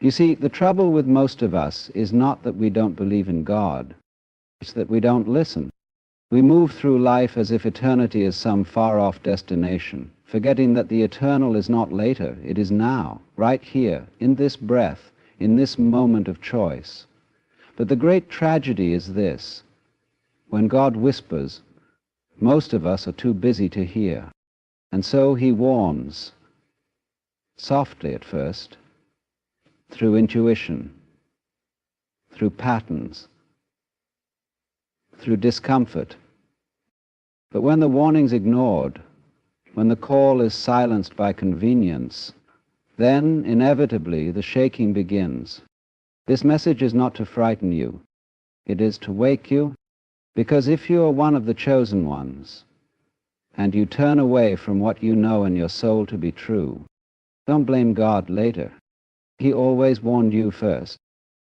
You see, the trouble with most of us is not that we don't believe in God. It's that we don't listen. We move through life as if eternity is some far-off destination, forgetting that the eternal is not later, it is now, right here, in this breath, in this moment of choice. But the great tragedy is this: when God whispers, most of us are too busy to hear, and so he warns, softly at first, through intuition, through patterns, through discomfort. But when the warning's ignored, when the call is silenced by convenience, then, inevitably, the shaking begins. This message is not to frighten you. It is to wake you, because if you are one of the chosen ones, and you turn away from what you know in your soul to be true, don't blame God later. He always warned you first.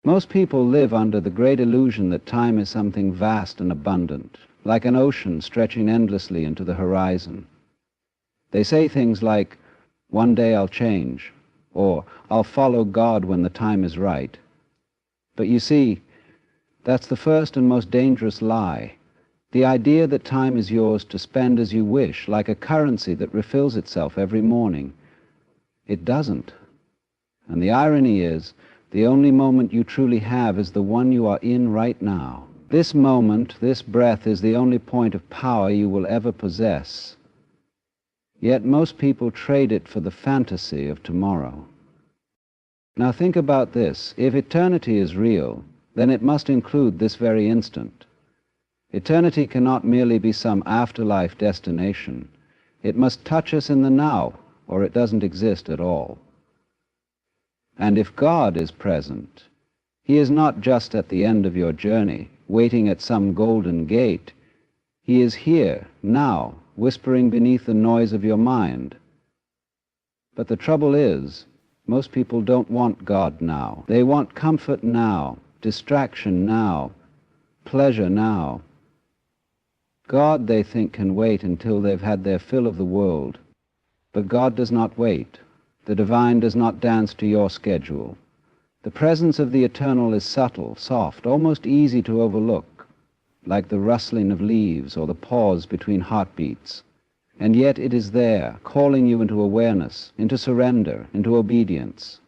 Most people live under the great illusion that time is something vast and abundant, like an ocean stretching endlessly into the horizon. They say things like, "One day I'll change," or "I'll follow God when the time is right." But you see, that's the first and most dangerous lie. The idea that time is yours to spend as you wish, like a currency that refills itself every morning. It doesn't. And the irony is, the only moment you truly have is the one you are in right now. This moment, this breath, is the only point of power you will ever possess. Yet most people trade it for the fantasy of tomorrow. Now think about this. If eternity is real, then it must include this very instant. Eternity cannot merely be some afterlife destination. It must touch us in the now, or it doesn't exist at all. And if God is present, he is not just at the end of your journey, waiting at some golden gate. He is here, now, whispering beneath the noise of your mind. But the trouble is, most people don't want God now. They want comfort now, distraction now, pleasure now. God, they think, can wait until they've had their fill of the world. But God does not wait. The divine does not dance to your schedule. The presence of the eternal is subtle, soft, almost easy to overlook, like the rustling of leaves or the pause between heartbeats. And yet it is there, calling you into awareness, into surrender, into obedience.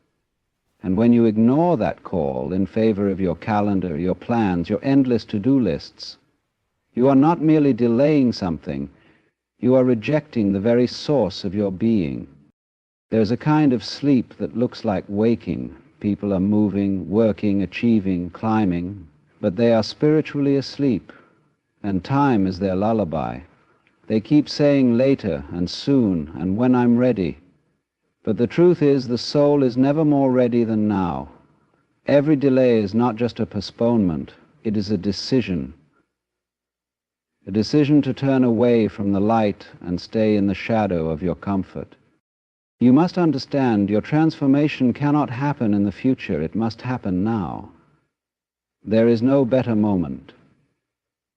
And when you ignore that call in favor of your calendar, your plans, your endless to-do lists, you are not merely delaying something, you are rejecting the very source of your being. There's a kind of sleep that looks like waking. People are moving, working, achieving, climbing, but they are spiritually asleep, and time is their lullaby. They keep saying later and soon and when I'm ready. But the truth is, the soul is never more ready than now. Every delay is not just a postponement, it is a decision. A decision to turn away from the light and stay in the shadow of your comfort. You must understand, your transformation cannot happen in the future, it must happen now. There is no better moment.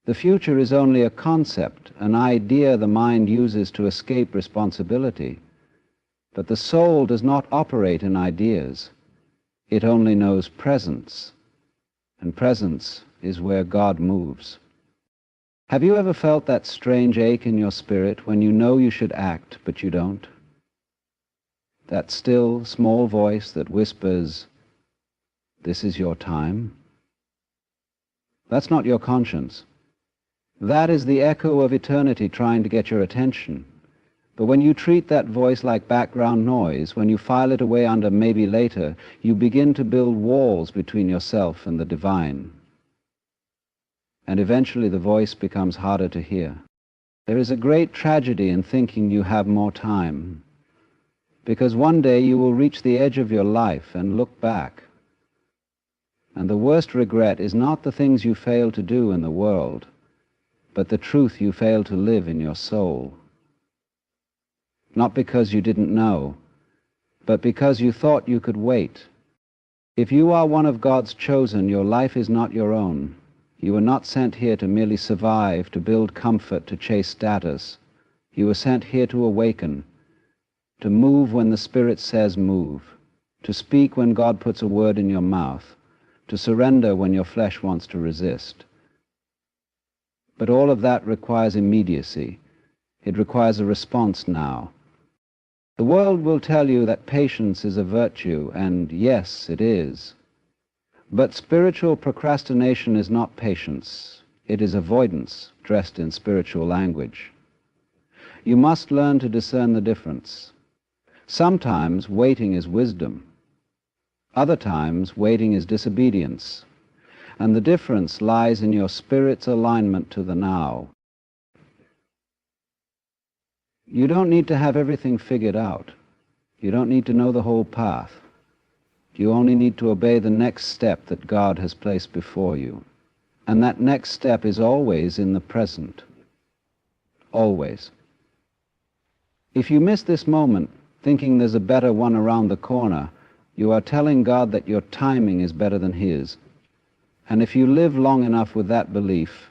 The future is only a concept, an idea the mind uses to escape responsibility. But the soul does not operate in ideas. It only knows presence, and presence is where God moves. Have you ever felt that strange ache in your spirit when you know you should act, but you don't? That still, small voice that whispers, "This is your time"? That's not your conscience. That is the echo of eternity trying to get your attention. But when you treat that voice like background noise, when you file it away under "maybe later," you begin to build walls between yourself and the divine. And eventually the voice becomes harder to hear. There is a great tragedy in thinking you have more time, because one day you will reach the edge of your life and look back. And the worst regret is not the things you failed to do in the world, but the truth you failed to live in your soul. Not because you didn't know, but because you thought you could wait. If you are one of God's chosen, your life is not your own. You were not sent here to merely survive, to build comfort, to chase status. You were sent here to awaken, to move when the Spirit says move, to speak when God puts a word in your mouth, to surrender when your flesh wants to resist. But all of that requires immediacy. It requires a response now. The world will tell you that patience is a virtue, and yes, it is. But spiritual procrastination is not patience. It is avoidance, dressed in spiritual language. You must learn to discern the difference. Sometimes waiting is wisdom. Other times waiting is disobedience. And the difference lies in your spirit's alignment to the now. You don't need to have everything figured out. You don't need to know the whole path. You only need to obey the next step that God has placed before you. And that next step is always in the present. Always. If you miss this moment, thinking there's a better one around the corner, you are telling God that your timing is better than His. And if you live long enough with that belief,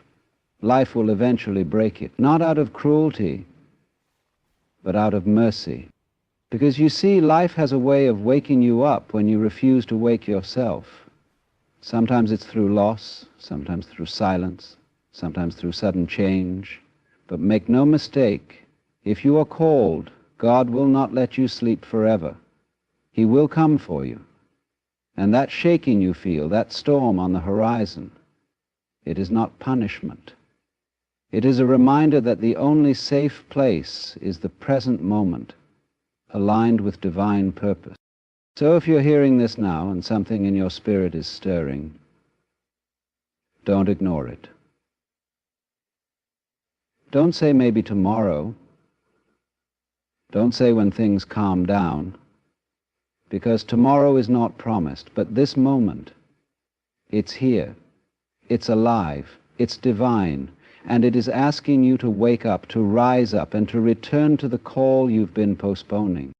life will eventually break it, not out of cruelty, but out of mercy. Because you see, life has a way of waking you up when you refuse to wake yourself. Sometimes it's through loss, sometimes through silence, sometimes through sudden change. But make no mistake, if you are called, God will not let you sleep forever. He will come for you. And that shaking you feel, that storm on the horizon, it is not punishment. It is a reminder that the only safe place is the present moment, aligned with divine purpose. So if you're hearing this now and something in your spirit is stirring, don't ignore it. Don't say maybe tomorrow. Don't say when things calm down, because tomorrow is not promised, but this moment, it's here, it's alive, it's divine, and it is asking you to wake up, to rise up, and to return to the call you've been postponing.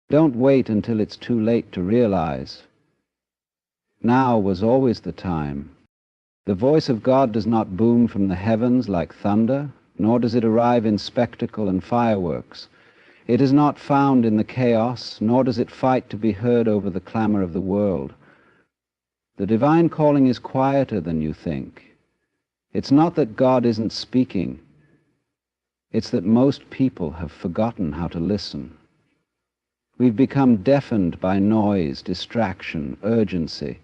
Don't wait until it's too late to realize. Now was always the time. The voice of God does not boom from the heavens like thunder, nor does it arrive in spectacle and fireworks. It is not found in the chaos, nor does it fight to be heard over the clamor of the world. The divine calling is quieter than you think. It's not that God isn't speaking. It's that most people have forgotten how to listen. We've become deafened by noise, distraction, urgency.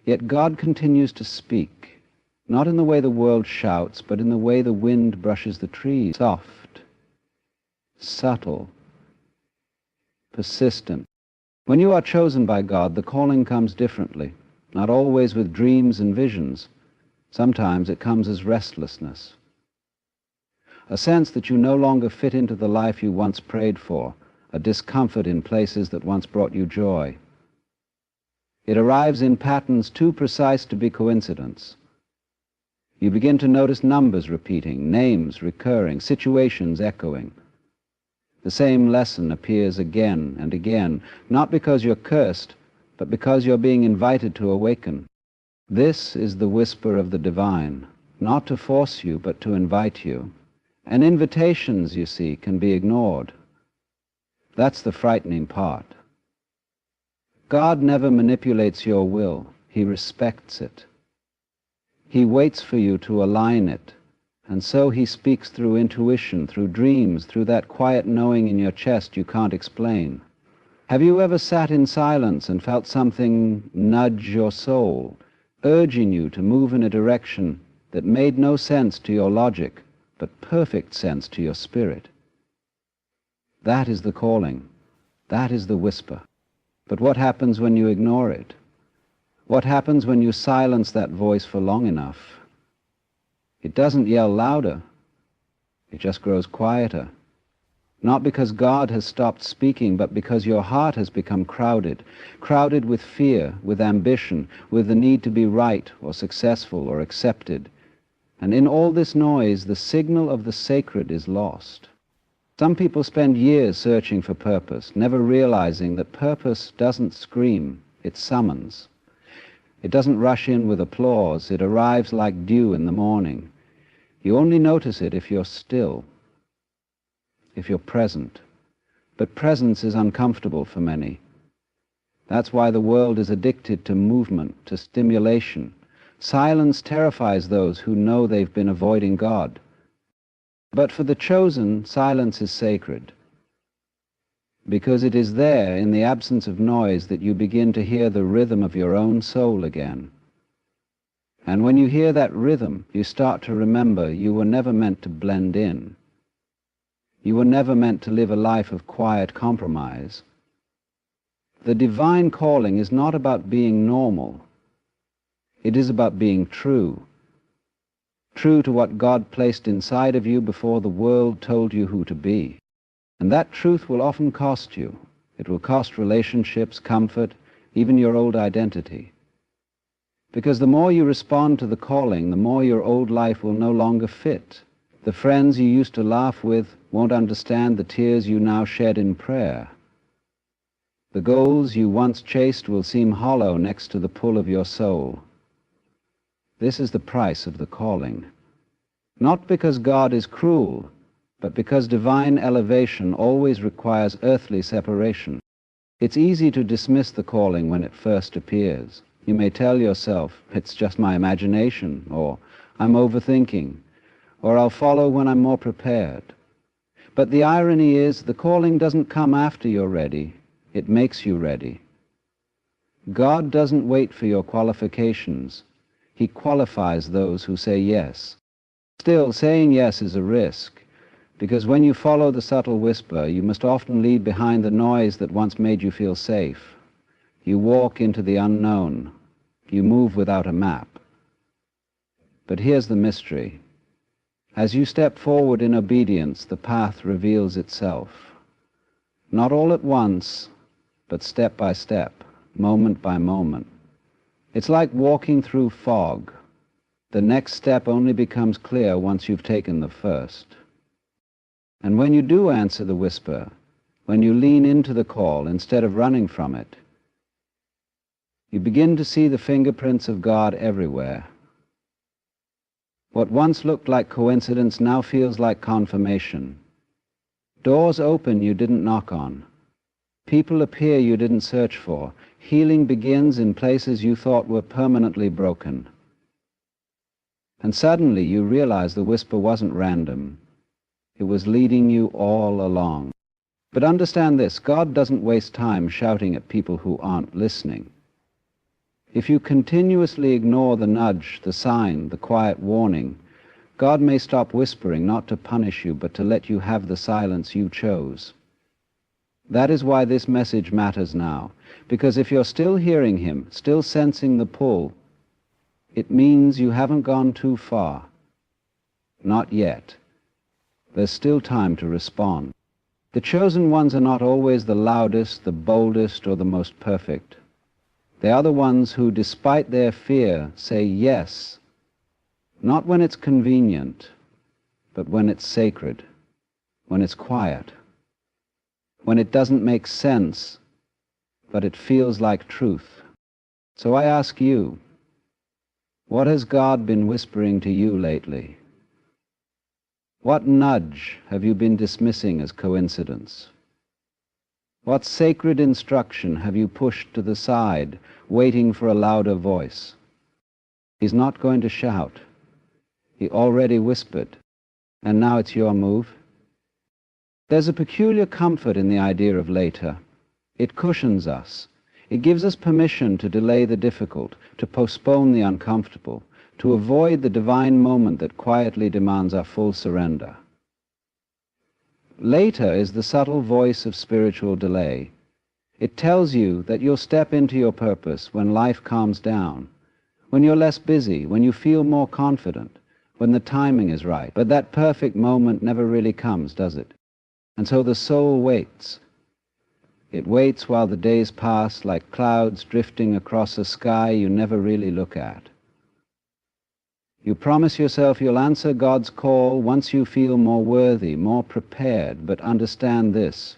Yet God continues to speak, not in the way the world shouts, but in the way the wind brushes the trees. Soft, subtle, persistent. When you are chosen by God, the calling comes differently, not always with dreams and visions. Sometimes it comes as restlessness, a sense that you no longer fit into the life you once prayed for, a discomfort in places that once brought you joy. It arrives in patterns too precise to be coincidence. You begin to notice numbers repeating, names recurring, situations echoing. The same lesson appears again and again, not because you're cursed, but because you're being invited to awaken. This is the whisper of the divine, not to force you, but to invite you. And invitations, you see, can be ignored. That's the frightening part. God never manipulates your will. He respects it. He waits for you to align it. And so He speaks through intuition, through dreams, through that quiet knowing in your chest you can't explain. Have you ever sat in silence and felt something nudge your soul, urging you to move in a direction that made no sense to your logic, but perfect sense to your spirit? That is the calling. That is the whisper. But what happens when you ignore it? What happens when you silence that voice for long enough? It doesn't yell louder. It just grows quieter. Not because God has stopped speaking, but because your heart has become crowded with fear, with ambition, with the need to be right or successful or accepted. And in all this noise, the signal of the sacred is lost. Some people spend years searching for purpose, never realizing that purpose doesn't scream, it summons. It doesn't rush in with applause, it arrives like dew in the morning. You only notice it if you're still, if you're present. But presence is uncomfortable for many. That's why the world is addicted to movement, to stimulation. Silence terrifies those who know they've been avoiding God. But for the chosen, silence is sacred, because it is there, in the absence of noise, that you begin to hear the rhythm of your own soul again. And when you hear that rhythm, you start to remember you were never meant to blend in. You were never meant to live a life of quiet compromise. The divine calling is not about being normal. It is about being true. True to what God placed inside of you before the world told you who to be. And that truth will often cost you. It will cost relationships, comfort, even your old identity. Because the more you respond to the calling, the more your old life will no longer fit. The friends you used to laugh with won't understand the tears you now shed in prayer. The goals you once chased will seem hollow next to the pull of your soul. This is the price of the calling. Not because God is cruel, but because divine elevation always requires earthly separation. It's easy to dismiss the calling when it first appears. You may tell yourself, it's just my imagination, or I'm overthinking, or I'll follow when I'm more prepared. But the irony is, the calling doesn't come after you're ready. It makes you ready. God doesn't wait for your qualifications. He qualifies those who say yes. Still, saying yes is a risk, because when you follow the subtle whisper, you must often leave behind the noise that once made you feel safe. You walk into the unknown. You move without a map. But here's the mystery. As you step forward in obedience, the path reveals itself. Not all at once, but step by step, moment by moment. It's like walking through fog. The next step only becomes clear once you've taken the first. And when you do answer the whisper, when you lean into the call instead of running from it, you begin to see the fingerprints of God everywhere. What once looked like coincidence now feels like confirmation. Doors open you didn't knock on. People appear you didn't search for. Healing begins in places you thought were permanently broken. And suddenly you realize the whisper wasn't random. It was leading you all along. But understand this, God doesn't waste time shouting at people who aren't listening. If you continuously ignore the nudge, the sign, the quiet warning, God may stop whispering, not to punish you, but to let you have the silence you chose. That is why this message matters now, because if you're still hearing him, still sensing the pull, it means you haven't gone too far. Not yet. There's still time to respond. The chosen ones are not always the loudest, the boldest, or the most perfect. They are the ones who, despite their fear, say yes, not when it's convenient, but when it's sacred, when it's quiet, when it doesn't make sense, but it feels like truth. So I ask you, what has God been whispering to you lately? What nudge have you been dismissing as coincidence? What sacred instruction have you pushed to the side, waiting for a louder voice? He's not going to shout. He already whispered, and now it's your move. There's a peculiar comfort in the idea of later. It cushions us. It gives us permission to delay the difficult, to postpone the uncomfortable, to avoid the divine moment that quietly demands our full surrender. Later is the subtle voice of spiritual delay. It tells you that you'll step into your purpose when life calms down, when you're less busy, when you feel more confident, when the timing is right. But that perfect moment never really comes, does it? And so the soul waits. It waits while the days pass like clouds drifting across a sky you never really look at. You promise yourself you'll answer God's call once you feel more worthy, more prepared, but understand this.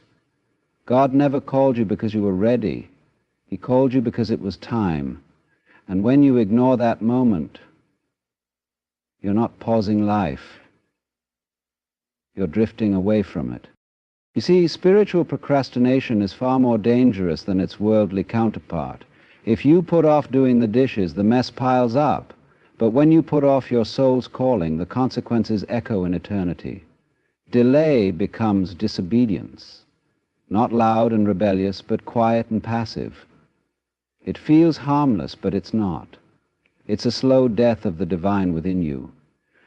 God never called you because you were ready. He called you because it was time. And when you ignore that moment, you're not pausing life. You're drifting away from it. You see, spiritual procrastination is far more dangerous than its worldly counterpart. If you put off doing the dishes, the mess piles up. But when you put off your soul's calling, the consequences echo in eternity. Delay becomes disobedience, not loud and rebellious, but quiet and passive. It feels harmless, but it's not. It's a slow death of the divine within you.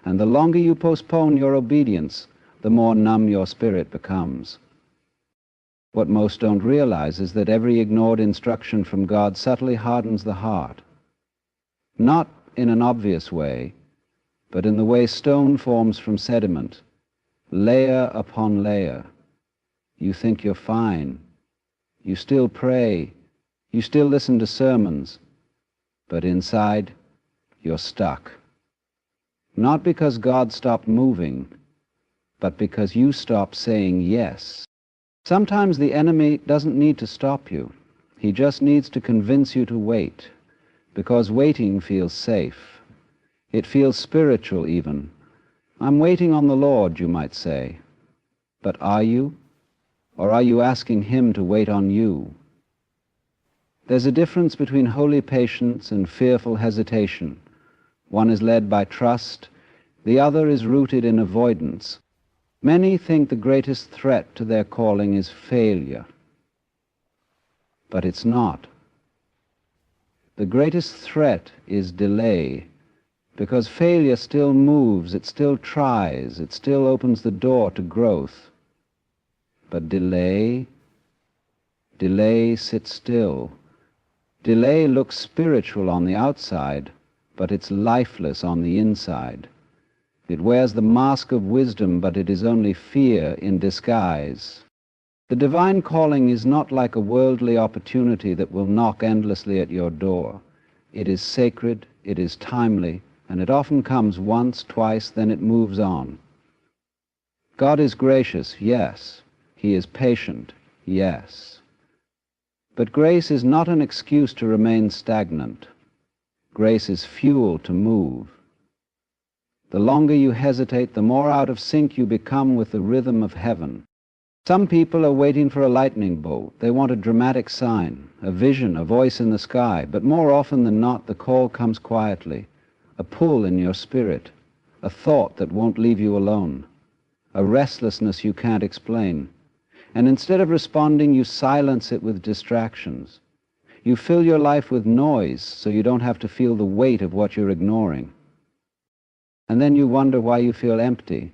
And the longer you postpone your obedience, the more numb your spirit becomes. What most don't realize is that every ignored instruction from God subtly hardens the heart. Not in an obvious way, but in the way stone forms from sediment, layer upon layer. You think you're fine. You still pray. You still listen to sermons. But inside, you're stuck. Not because God stopped moving, but because you stopped saying yes. Sometimes the enemy doesn't need to stop you. He just needs to convince you to wait, because waiting feels safe. It feels spiritual even. I'm waiting on the Lord, you might say. But are you? Or are you asking Him to wait on you? There's a difference between holy patience and fearful hesitation. One is led by trust, the other is rooted in avoidance. Many think the greatest threat to their calling is failure. But it's not. The greatest threat is delay, because failure still moves, it still tries, it still opens the door to growth. But delay sits still. Delay looks spiritual on the outside, but it's lifeless on the inside. It wears the mask of wisdom, but it is only fear in disguise. The divine calling is not like a worldly opportunity that will knock endlessly at your door. It is sacred, it is timely, and it often comes once, twice, then it moves on. God is gracious, yes. He is patient, yes. But grace is not an excuse to remain stagnant. Grace is fuel to move. The longer you hesitate, the more out of sync you become with the rhythm of heaven. Some people are waiting for a lightning bolt. They want a dramatic sign, a vision, a voice in the sky. But more often than not, the call comes quietly, a pull in your spirit, a thought that won't leave you alone, a restlessness you can't explain. And instead of responding, you silence it with distractions. You fill your life with noise so you don't have to feel the weight of what you're ignoring. And then you wonder why you feel empty.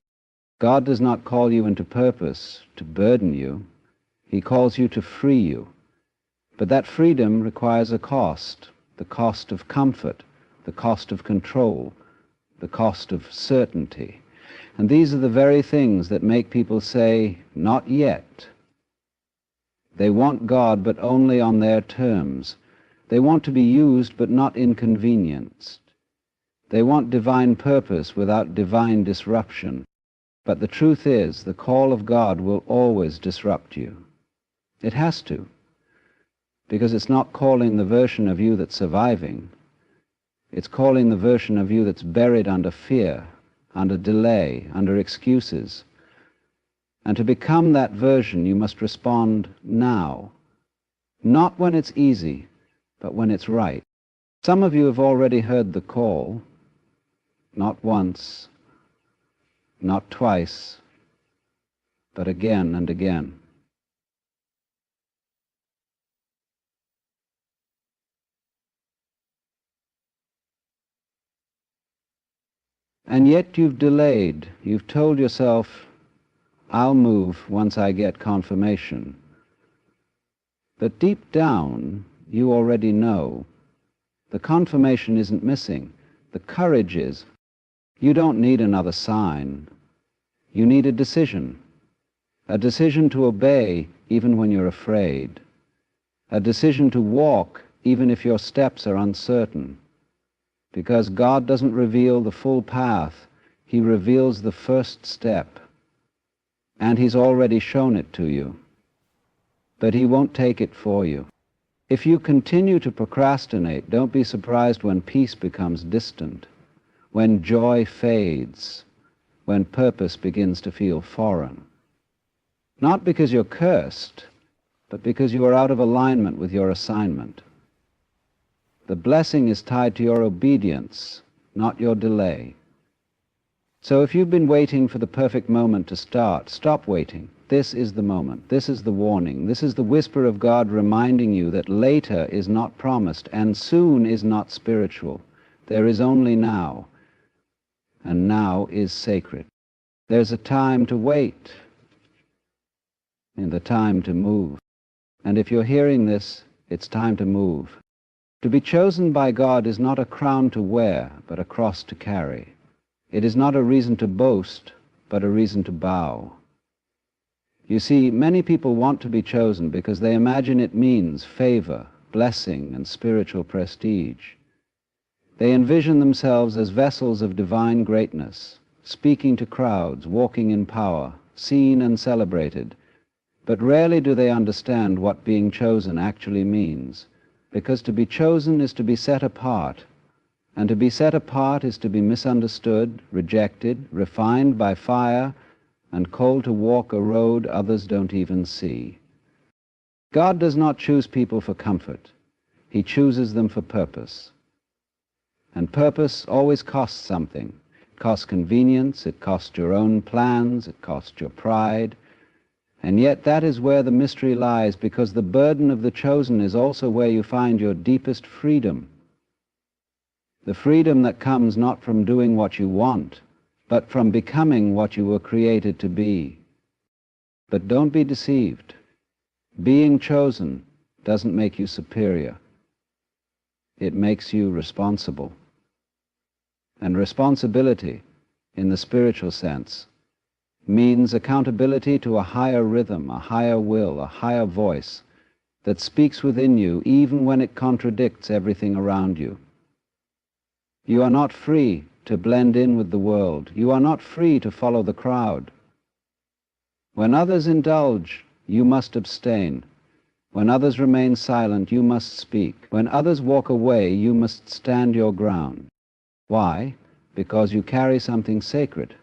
God does not call you into purpose to burden you. He calls you to free you. But that freedom requires a cost, the cost of comfort, the cost of control, the cost of certainty. And these are the very things that make people say, "Not yet." They want God, but only on their terms. They want to be used, but not inconvenienced. They want divine purpose without divine disruption. But the truth is, the call of God will always disrupt you. It has to, because it's not calling the version of you that's surviving. It's calling the version of you that's buried under fear, under delay, under excuses. And to become that version, you must respond now. Not when it's easy, but when it's right. Some of you have already heard the call, not once, not twice, but again and again. And yet you've delayed. You've told yourself, "I'll move once I get confirmation." But deep down, you already know. The confirmation isn't missing. The courage is. You don't need another sign. You need a decision to obey even when you're afraid, a decision to walk even if your steps are uncertain. Because God doesn't reveal the full path, He reveals the first step. And He's already shown it to you. But He won't take it for you. If you continue to procrastinate, don't be surprised when peace becomes distant, when joy fades, when purpose begins to feel foreign. Not because you're cursed, but because you are out of alignment with your assignment. The blessing is tied to your obedience, not your delay. So if you've been waiting for the perfect moment to start, stop waiting. This is the moment. This is the warning. This is the whisper of God reminding you that later is not promised and soon is not spiritual. There is only now, and now is sacred. There's a time to wait and a time to move. And if you're hearing this, it's time to move. To be chosen by God is not a crown to wear, but a cross to carry. It is not a reason to boast, but a reason to bow. You see, many people want to be chosen because they imagine it means favor, blessing, and spiritual prestige. They envision themselves as vessels of divine greatness, speaking to crowds, walking in power, seen and celebrated. But rarely do they understand what being chosen actually means, because to be chosen is to be set apart, and to be set apart is to be misunderstood, rejected, refined by fire, and called to walk a road others don't even see. God does not choose people for comfort. He chooses them for purpose. And purpose always costs something. It costs convenience, it costs your own plans, it costs your pride. And yet that is where the mystery lies, because the burden of the chosen is also where you find your deepest freedom. The freedom that comes not from doing what you want, but from becoming what you were created to be. But don't be deceived. Being chosen doesn't make you superior. It makes you responsible. And responsibility, in the spiritual sense, means accountability to a higher rhythm, a higher will, a higher voice that speaks within you even when it contradicts everything around you. You are not free to blend in with the world. You are not free to follow the crowd. When others indulge, you must abstain. When others remain silent, you must speak. When others walk away, you must stand your ground. Why? Because you carry something sacred.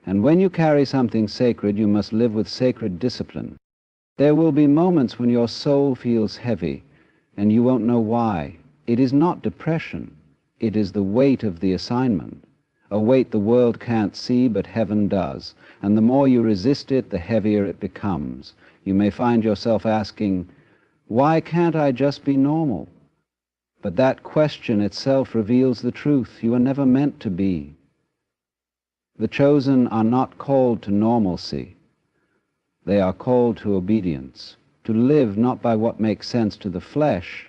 And when you carry something sacred, you must live with sacred discipline. There will be moments when your soul feels heavy, and you won't know why. It is not depression. It is the weight of the assignment, a weight the world can't see, but heaven does. And the more you resist it, the heavier it becomes. You may find yourself asking, why can't I just be normal? But that question itself reveals the truth. You are never meant to be. The chosen are not called to normalcy. They are called to obedience, to live not by what makes sense to the flesh,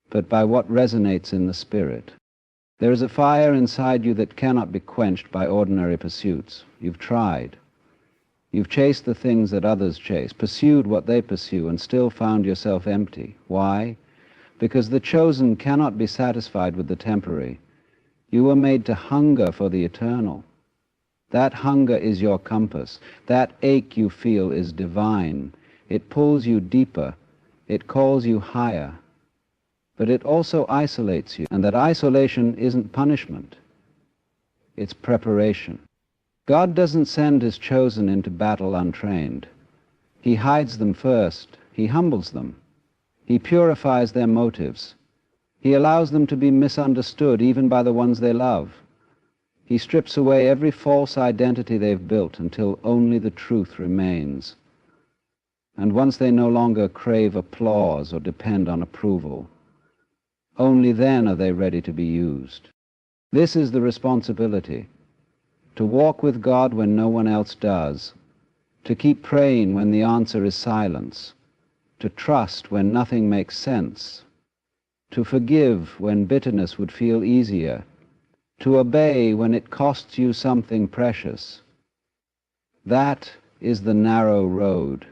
but by what resonates in the spirit. There is a fire inside you that cannot be quenched by ordinary pursuits. You've tried. You've chased the things that others chase, pursued what they pursue, and still found yourself empty. Why? Because the chosen cannot be satisfied with the temporary. You were made to hunger for the eternal. That hunger is your compass. That ache you feel is divine. It pulls you deeper. It calls you higher. But it also isolates you. And that isolation isn't punishment. It's preparation. God doesn't send his chosen into battle untrained. He hides them first. He humbles them. He purifies their motives. He allows them to be misunderstood even by the ones they love. He strips away every false identity they've built until only the truth remains. And once they no longer crave applause or depend on approval, only then are they ready to be used. This is the responsibility, to walk with God when no one else does, to keep praying when the answer is silence, to trust when nothing makes sense, to forgive when bitterness would feel easier, to obey when it costs you something precious. That is the narrow road.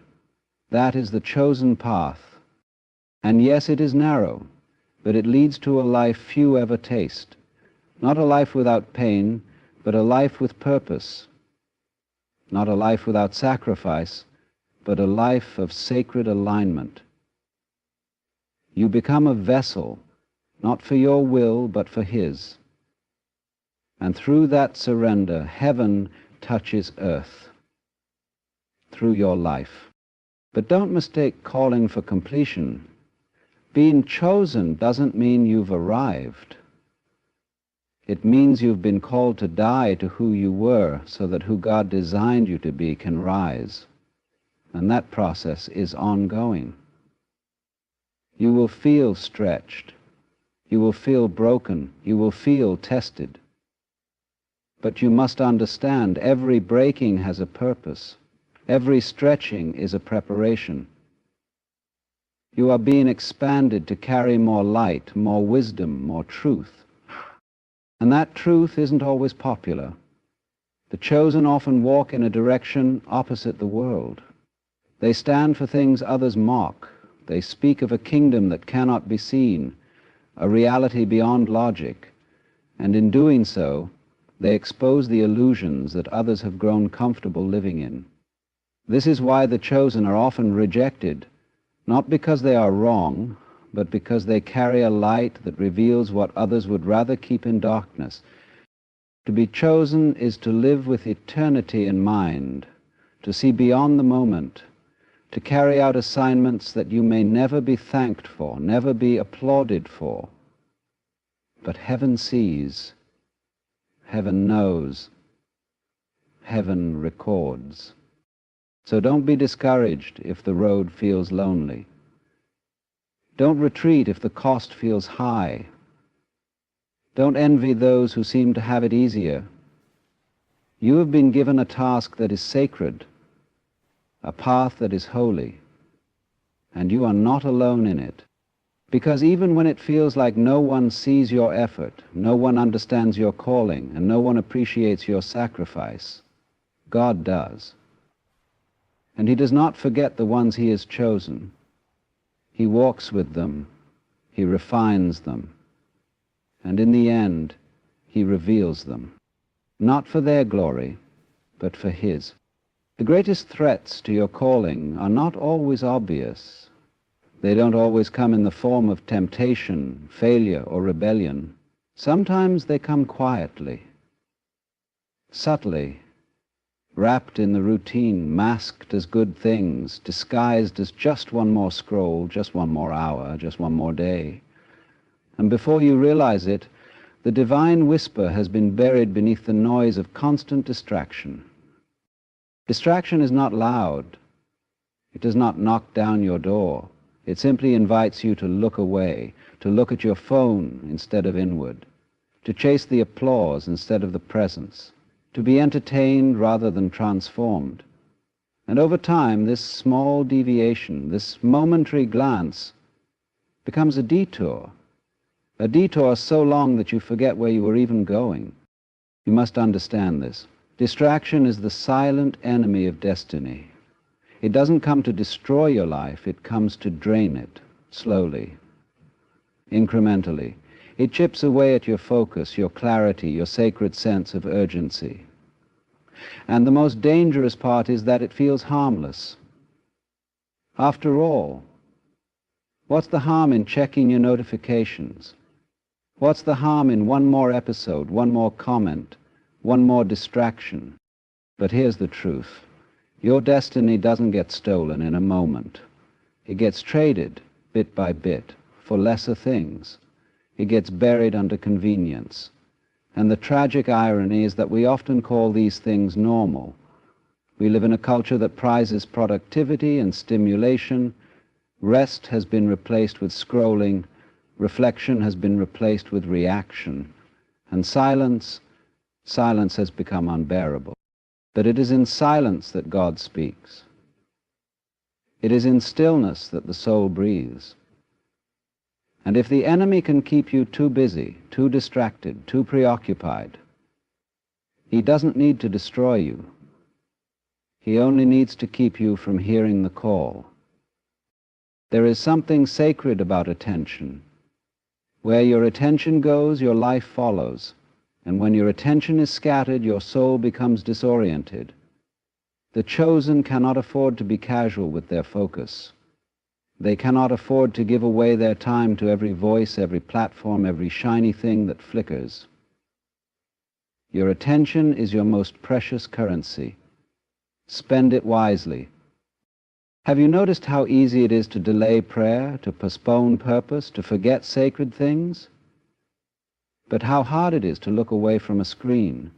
That is the chosen path. And yes, it is narrow, but it leads to a life few ever taste. Not a life without pain, but a life with purpose. Not a life without sacrifice, but a life of sacred alignment. You become a vessel, not for your will, but for his. And through that surrender, heaven touches earth. through your life. But don't mistake calling for completion. Being chosen doesn't mean you've arrived. It means you've been called to die to who you were so that who God designed you to be can rise. And that process is ongoing. You will feel stretched. You will feel broken. You will feel tested. But you must understand every breaking has a purpose. Every stretching is a preparation. You are being expanded to carry more light, more wisdom, more truth. And that truth isn't always popular. The chosen often walk in a direction opposite the world. They stand for things others mock. They speak of a kingdom that cannot be seen, a reality beyond logic, and in doing so, they expose the illusions that others have grown comfortable living in. This is why the chosen are often rejected, not because they are wrong, but because they carry a light that reveals what others would rather keep in darkness. To be chosen is to live with eternity in mind, to see beyond the moment, to carry out assignments that you may never be thanked for, never be applauded for. But heaven sees, heaven knows, heaven records. So don't be discouraged if the road feels lonely. Don't retreat if the cost feels high. Don't envy those who seem to have it easier. You have been given a task that is sacred, a path that is holy, and you are not alone in it. Because even when it feels like no one sees your effort, no one understands your calling, and no one appreciates your sacrifice, God does. And He does not forget the ones He has chosen. He walks with them, He refines them, and in the end, He reveals them, not for their glory, but for His. The greatest threats to your calling are not always obvious. They don't always come in the form of temptation, failure, or rebellion. Sometimes they come quietly, subtly, wrapped in the routine, masked as good things, disguised as just one more scroll, just one more hour, just one more day. And before you realize it, the divine whisper has been buried beneath the noise of constant distraction. Distraction is not loud. It does not knock down your door. It simply invites you to look away, to look at your phone instead of inward, to chase the applause instead of the presence, to be entertained rather than transformed. And over time, this small deviation, this momentary glance, becomes a detour so long that you forget where you were even going. You must understand this. Distraction is the silent enemy of destiny. It doesn't come to destroy your life, it comes to drain it, slowly, incrementally. It chips away at your focus, your clarity, your sacred sense of urgency. And the most dangerous part is that it feels harmless. After all, what's the harm in checking your notifications? What's the harm in one more episode, one more comment, one more distraction? But here's the truth. Your destiny doesn't get stolen in a moment. It gets traded, bit by bit, for lesser things. It gets buried under convenience. And the tragic irony is that we often call these things normal. We live in a culture that prizes productivity and stimulation. Rest has been replaced with scrolling. Reflection has been replaced with reaction. And silence has become unbearable. But it is in silence that God speaks. It is in stillness that the soul breathes. And if the enemy can keep you too busy, too distracted, too preoccupied, he doesn't need to destroy you. He only needs to keep you from hearing the call. There is something sacred about attention. Where your attention goes, your life follows. And when your attention is scattered, your soul becomes disoriented. The chosen cannot afford to be casual with their focus. They cannot afford to give away their time to every voice, every platform, every shiny thing that flickers. Your attention is your most precious currency. Spend it wisely. Have you noticed how easy it is to delay prayer, to postpone purpose, to forget sacred things? But how hard it is to look away from a screen.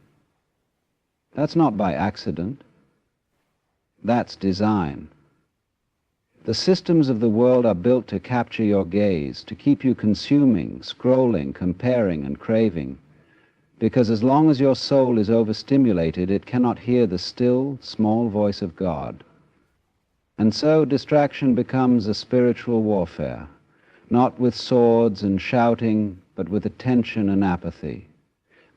That's not by accident. That's design. The systems of the world are built to capture your gaze, to keep you consuming, scrolling, comparing, and craving, because as long as your soul is overstimulated, it cannot hear the still, small voice of God. And so distraction becomes a spiritual warfare, not with swords and shouting, but with attention and apathy.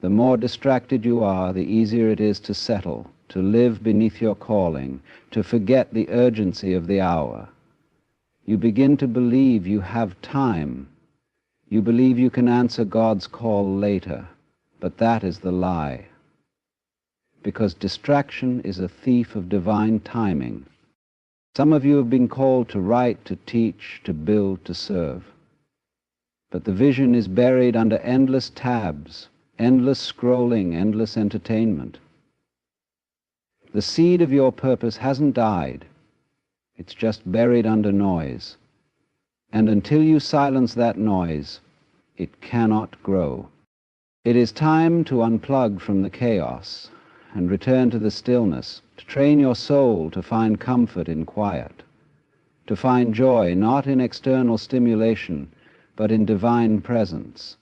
The more distracted you are, the easier it is to settle, to live beneath your calling, to forget the urgency of the hour. You begin to believe you have time. You believe you can answer God's call later, but that is the lie. Because distraction is a thief of divine timing. Some of you have been called to write, to teach, to build, to serve. But the vision is buried under endless tabs, endless scrolling, endless entertainment. The seed of your purpose hasn't died. It's just buried under noise. And until you silence that noise, it cannot grow. It is time to unplug from the chaos and return to the stillness, to train your soul to find comfort in quiet, to find joy not in external stimulation, but in divine presence.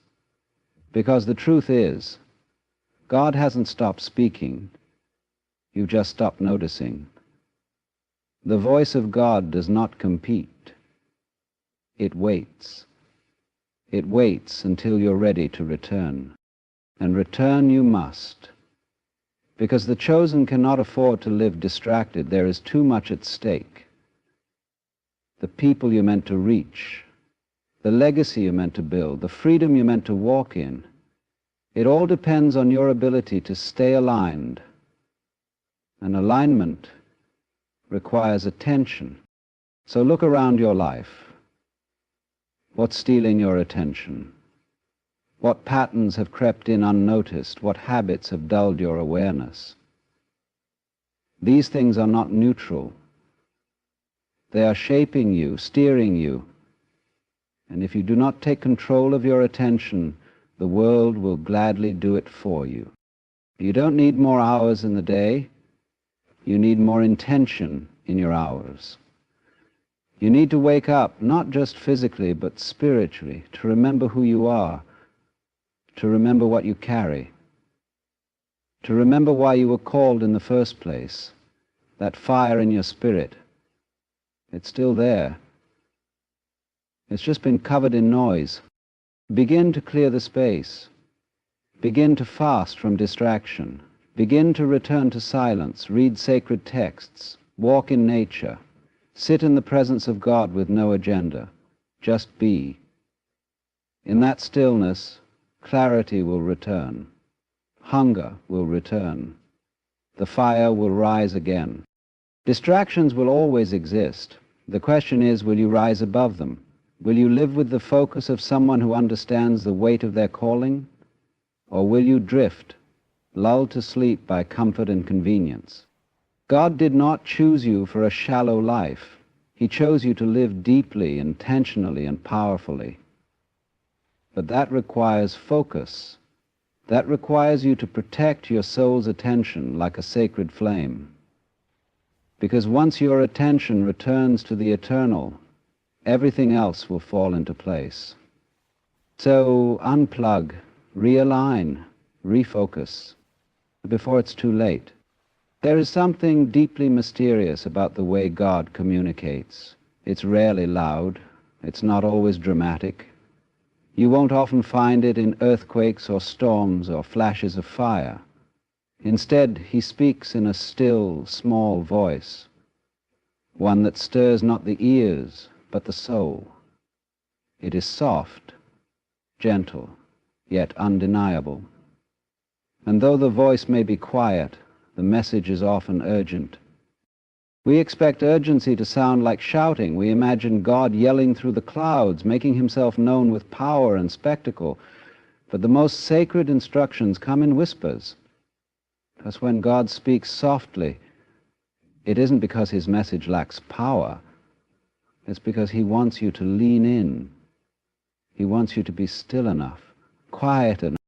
Because the truth is, God hasn't stopped speaking. You've just stopped noticing. The voice of God does not compete. It waits. It waits until you're ready to return. And return you must. Because the chosen cannot afford to live distracted. There is too much at stake. The people you're meant to reach, the legacy you're meant to build, the freedom you're meant to walk in, it all depends on your ability to stay aligned. And alignment requires attention. So look around your life. What's stealing your attention? What patterns have crept in unnoticed? What habits have dulled your awareness? These things are not neutral. They are shaping you, steering you. And if you do not take control of your attention, the world will gladly do it for you. You don't need more hours in the day. You need more intention in your hours. You need to wake up, not just physically, but spiritually, to remember who you are, to remember what you carry, to remember why you were called in the first place, that fire in your spirit. It's still there. It's just been covered in noise. Begin to clear the space. Begin to fast from distraction. Begin to return to silence, read sacred texts, walk in nature, sit in the presence of God with no agenda. Just be. In that stillness, clarity will return. Hunger will return. The fire will rise again. Distractions will always exist. The question is, will you rise above them? Will you live with the focus of someone who understands the weight of their calling? Or will you drift, lulled to sleep by comfort and convenience? God did not choose you for a shallow life. He chose you to live deeply, intentionally, and powerfully. But that requires focus. That requires you to protect your soul's attention like a sacred flame. Because once your attention returns to the eternal, everything else will fall into place. So unplug, realign, refocus, before it's too late. There is something deeply mysterious about the way God communicates. It's rarely loud. It's not always dramatic. You won't often find it in earthquakes or storms or flashes of fire. Instead, he speaks in a still, small voice, one that stirs not the ears, but the soul. It is soft, gentle, yet undeniable. And though the voice may be quiet, the message is often urgent. We expect urgency to sound like shouting. We imagine God yelling through the clouds, making himself known with power and spectacle. But the most sacred instructions come in whispers. Because when God speaks softly, it isn't because his message lacks power. It's because he wants you to lean in. He wants you to be still enough, quiet enough,